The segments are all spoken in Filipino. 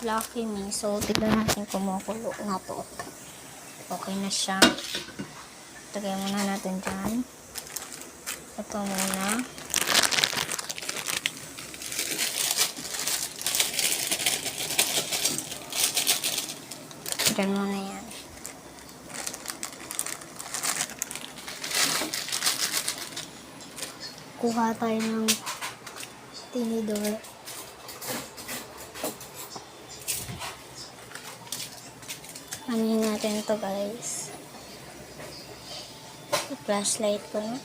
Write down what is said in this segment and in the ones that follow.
Lucky Me. So, tignan natin kumukulo na to. Okay na siya. Tagay muna natin dyan. Ito muna. Dyan muna yan. Kuha tayo ng tinidor. Anin natin ito, guys. Flashlight ko na.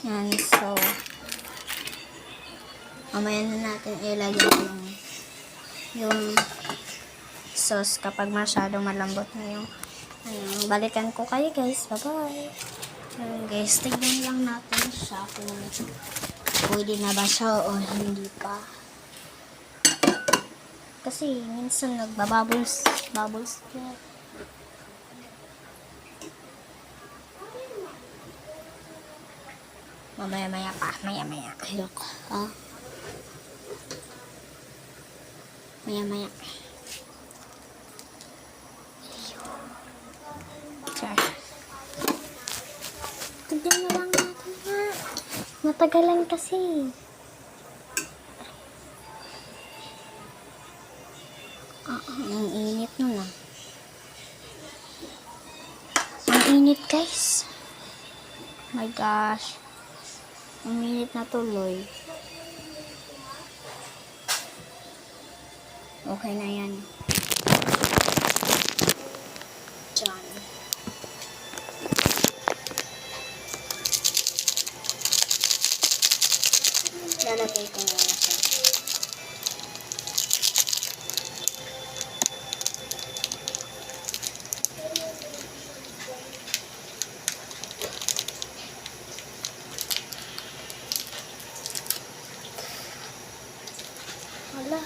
Yan, so mamaya na natin ilagay yung sauce kapag masyadong malambot na yung balikan ko kayo, guys. Bye bye. Guys, tignan lang natin siya kung pwede na ba siya o hindi pa, kasi minsan nagbabubbles siya. Maya pa. Look. Oh. Maya. Char. Tignan na lang natin ha. Matagalan kasi. Ang init nun ah. Ang init, guys. Oh my gosh. Ang init na tuloy. Okay na yan. Diyan. Lalagay ko na siya. Hala.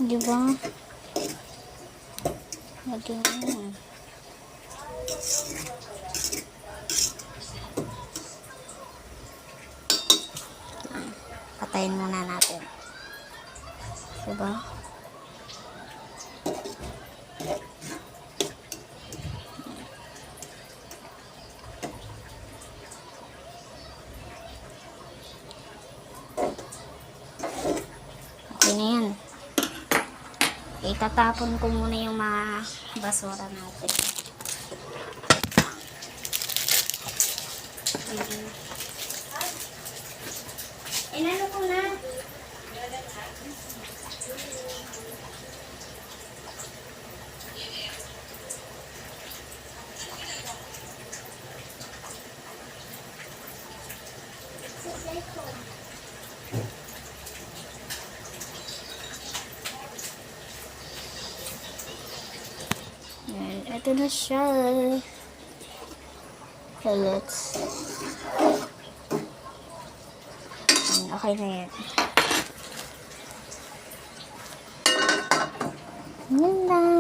Diba? Lagyan mo. Patayin muna natin. Diba? Okay na yan. Itatapon ko muna yung mga basura natin. Inano ko na. Yan, ito na siya. Okay, let's. Okay na yan. Yan lang.